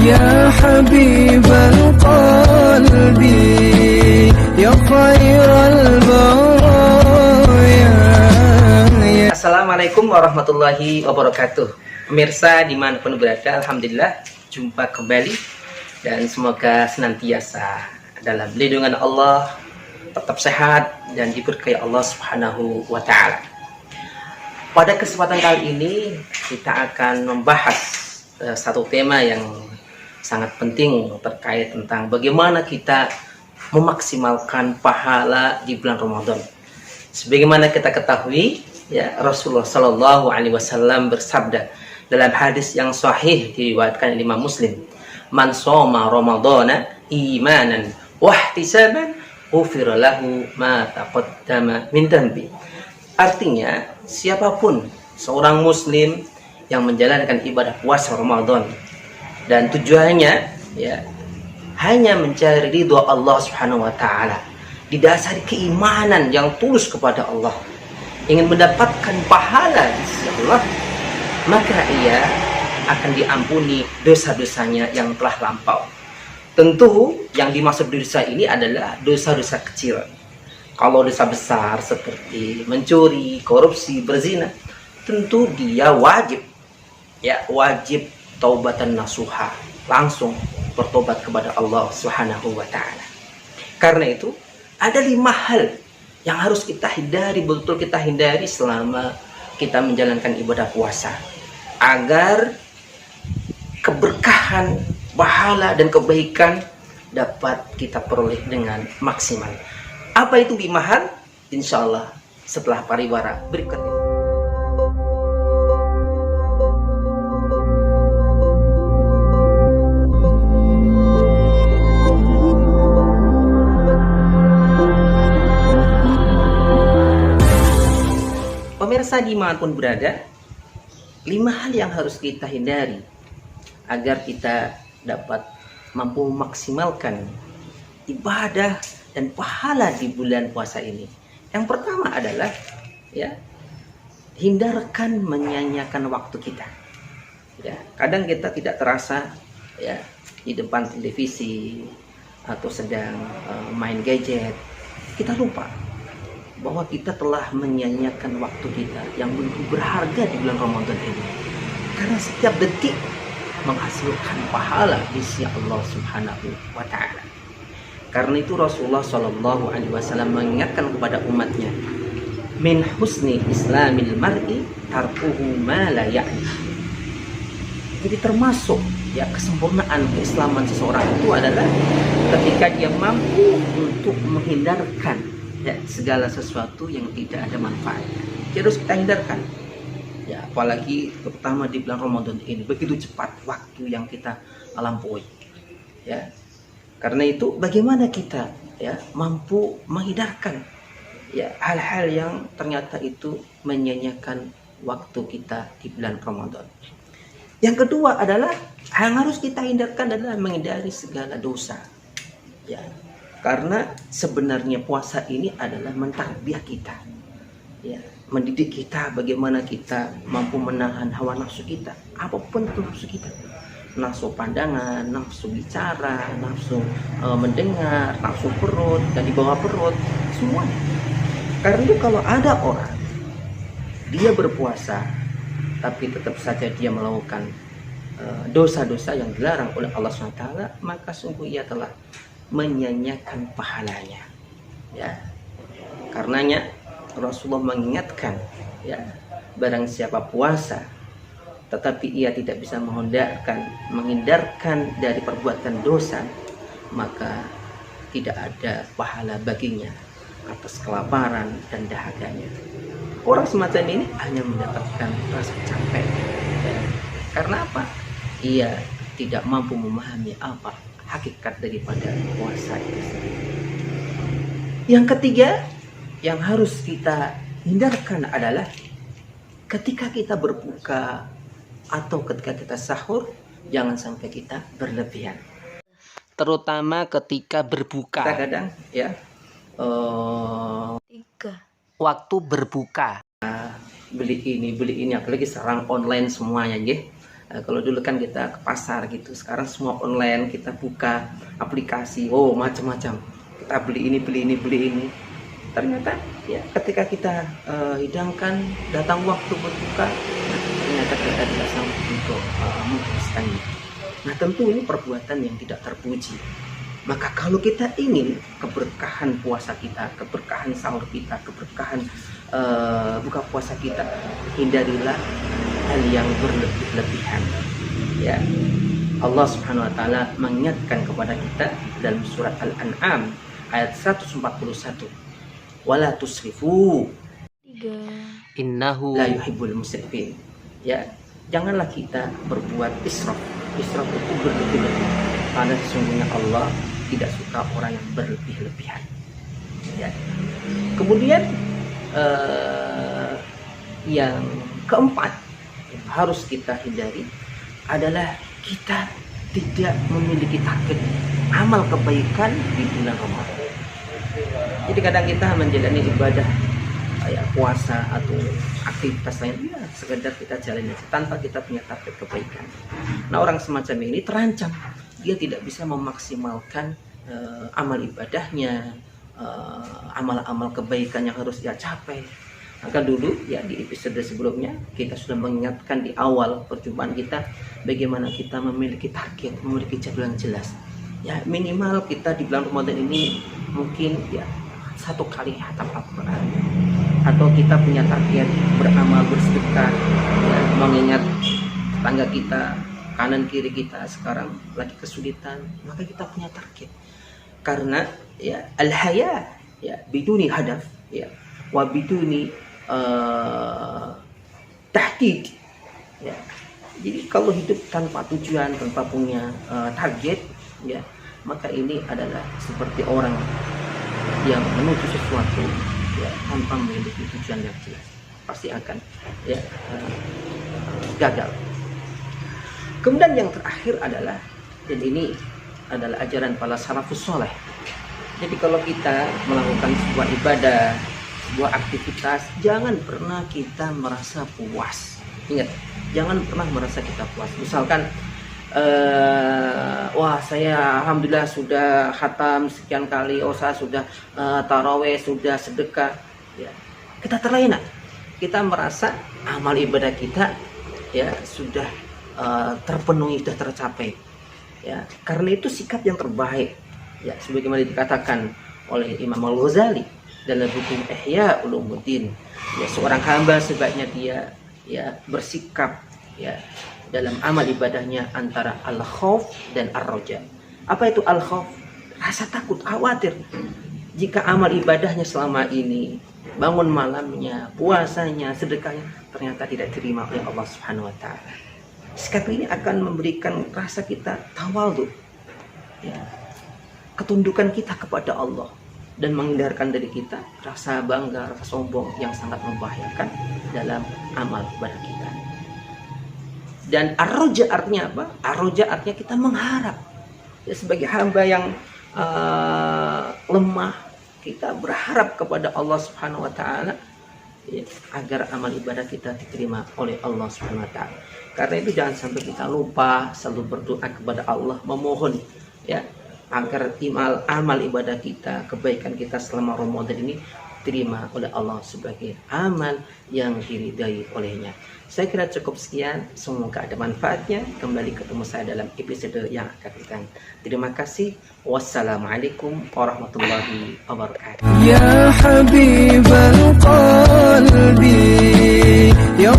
يا حبيب القلب يا خير البرايا. Assalamualaikum warahmatullahi wabarakatuh. Pemirsa dimanapun berada, alhamdulillah jumpa kembali dan semoga senantiasa dalam lindungan Allah, tetap sehat dan diberkahi Allah Subhanahu wa taala. Pada kesempatan kali ini kita akan membahas satu tema yang sangat penting terkait tentang bagaimana kita memaksimalkan pahala di bulan Ramadan. Sebagaimana kita ketahui, ya, Rasulullah Shallallahu Alaihi Wasallam bersabda dalam hadis yang sahih diriwayatkan Imam Muslim, "Man shoma Ramadana imanan wahtisaban ghufira lahu ma taqaddama min dhanbi." Artinya, siapapun seorang muslim yang menjalankan ibadah puasa Ramadan dan tujuannya, ya, hanya mencari ridho Allah Subhanahu wa taala, didasari keimanan yang tulus kepada Allah, ingin mendapatkan pahala di sisi Allah, maka ia akan diampuni dosa-dosanya yang telah lampau. Tentu yang dimaksud dosa ini adalah dosa-dosa kecil. Kalau dosa besar seperti mencuri, korupsi, berzina, tentu dia wajib taubatan nasuha, langsung bertobat kepada Allah Subhanahu wa taala. Karena itu ada 5 hal yang harus kita hindari, betul kita hindari selama kita menjalankan ibadah puasa, agar keberkahan, pahala dan kebaikan dapat kita peroleh dengan maksimal. Apa itu 5 hal? Insya Allah setelah pariwara berikut ini. Pemirsa dimanapun berada, 5 hal yang harus kita hindari agar kita dapat mampu memaksimalkan ibadah dan pahala di bulan puasa ini. Yang pertama adalah, ya, hindarkan menyanyiakan waktu kita. Ya, kadang kita tidak terasa, ya, di depan televisi atau sedang main gadget, kita lupa bahwa kita telah menyanyiakan waktu kita yang begitu berharga di bulan Ramadan ini. Karena setiap detik menghasilkan pahala di sisi Allah Subhanahu wa taala. Karena itu Rasulullah Shallallahu Alaihi Wasallam mengingatkan kepada umatnya, min husni islamil mar'i tarkuhu ma la ya'ni. Jadi termasuk, ya, kesempurnaan keislaman seseorang itu adalah ketika dia mampu untuk menghindarkan, ya, segala sesuatu yang tidak ada manfaatnya. Jadi harus kita hindarkan, ya, apalagi terutama di bulan Ramadan ini begitu cepat waktu yang kita lampaui, ya. Karena itu bagaimana kita, ya, mampu menghindarkan, ya, hal-hal yang ternyata itu menyia-nyiakan waktu kita di bulan Ramadan. Yang kedua adalah yang harus kita hindarkan adalah menghindari segala dosa, ya. Karena sebenarnya puasa ini adalah mentarbiyah kita, ya, mendidik kita bagaimana kita mampu menahan hawa nafsu kita, apapun itu nafsu kita, nafsu pandangan, nafsu bicara, nafsu mendengar, nafsu perut dan di bawah perut, semuanya. Karena itu kalau ada orang dia berpuasa tapi tetap saja dia melakukan dosa-dosa yang dilarang oleh Allah SWT, maka sungguh ia telah menyanyiakan pahalanya, ya. Karenanya Rasulullah mengingatkan, ya, barang siapa puasa tetapi ia tidak bisa menghindarkan dari perbuatan dosa, maka tidak ada pahala baginya atas kelaparan dan dahaganya. Orang semacam ini hanya mendapatkan rasa capek, ya. Karena apa? Ia tidak mampu memahami apa hakikat daripada puasa itu sendiri. Yang ketiga yang harus kita hindarkan adalah ketika kita berbuka atau ketika kita sahur, jangan sampai kita berlebihan. Terutama ketika berbuka. Kadang, ya, waktu berbuka beli ini apalagi sekarang online semuanya, ya. Kalau dulu kan kita ke pasar gitu, sekarang semua online, kita buka aplikasi, oh macam-macam, kita beli ini, beli ini, beli ini. Ternyata ya ketika kita hidangkan, datang waktu berbuka, ternyata kita tidak sanggup untuk memutuskannya. Nah tentu ini perbuatan yang tidak terpuji. Maka kalau kita ingin keberkahan puasa kita, keberkahan sahur kita, keberkahan buka puasa kita, hindarilah hal yang berlebih-lebihan. Ya, Allah Subhanahu Wa Taala mengingatkan kepada kita dalam surat Al-An'am ayat 141, wala tusrifu, innahu la yuhibbul musrifin. Ya, janganlah kita berbuat israf. Israf itu berlebih-lebih, karena sesungguhnya Allah tidak suka orang yang berlebih-lebihan. Ya. Kemudian yang keempat yang harus kita hindari adalah kita tidak memiliki target amal kebaikan di bulan Ramadan. Jadi kadang kita menjalani ibadah kayak puasa atau aktivitas lain, ya sekedar kita jalani tanpa kita punya target kebaikan. Nah orang semacam ini terancam, dia tidak bisa memaksimalkan amal ibadahnya, amal-amal kebaikan yang harus dia capai. Maka dulu ya di episode sebelumnya kita sudah mengingatkan di awal perjumpaan kita bagaimana kita memiliki target, memiliki jadwal yang jelas. Ya minimal kita di bulan Ramadan ini mungkin ya 1 kali khatam Al-Quran, atau kita punya target beramal, bersedekah, ya, mengingat tangga kita, kanan kiri kita sekarang lagi kesulitan, maka kita punya target. Karena ya al-haya ya biduni hadaf ya wa biduni tahdid ya. Jadi kalau hidup tanpa tujuan, tanpa punya target ya, maka ini adalah seperti orang yang menuju sesuatu ya tanpa memiliki tujuan yang jelas, pasti akan ya gagal. Kemudian yang terakhir adalah, dan ini adalah ajaran para salafus soleh. Jadi kalau kita melakukan sebuah ibadah, sebuah aktivitas, jangan pernah kita merasa puas. Ingat, jangan pernah merasa kita puas. Misalkan wah saya alhamdulillah sudah khatam sekian kali, oh saya sudah taraweh, sudah sedekah ya, kita terlena, kita merasa amal ibadah kita ya sudah terpenuhi, sudah tercapai ya. Karena itu sikap yang terbaik ya, sebagaimana dikatakan oleh Imam Al-Ghazali dalam buku Ihya Ulumuddin ya, seorang hamba sebaiknya dia ya bersikap ya dalam amal ibadahnya antara al-khauf dan ar-roja. Apa itu al-khauf? Rasa takut, khawatir. Jika amal ibadahnya selama ini, bangun malamnya, puasanya, sedekahnya, ternyata tidak diterima oleh Allah Subhanahu Wa Taala. Sikap ini akan memberikan rasa kita tawadhu, ya, ketundukan kita kepada Allah, dan menghindarkan dari kita rasa bangga, rasa sombong yang sangat membahayakan dalam amal ibadah kita. Dan ar-roja artinya apa? Ar-roja artinya kita mengharap ya, sebagai hamba yang lemah, kita berharap kepada Allah Subhanahu Wa Taala ya, agar amal ibadah kita diterima oleh Allah Subhanahu Wa Taala. Karena itu jangan sampai kita lupa selalu berdoa kepada Allah, memohon ya agar amal ibadah kita, kebaikan kita selama Ramadan ini diterima oleh Allah sebagai amal yang diridai olehnya. Saya kira cukup sekian, semoga ada manfaatnya. Kembali ketemu saya dalam episode yang akan datang. Terima kasih. Wassalamualaikum warahmatullahi wabarakatuh. Ya Habibal Qalbi, ya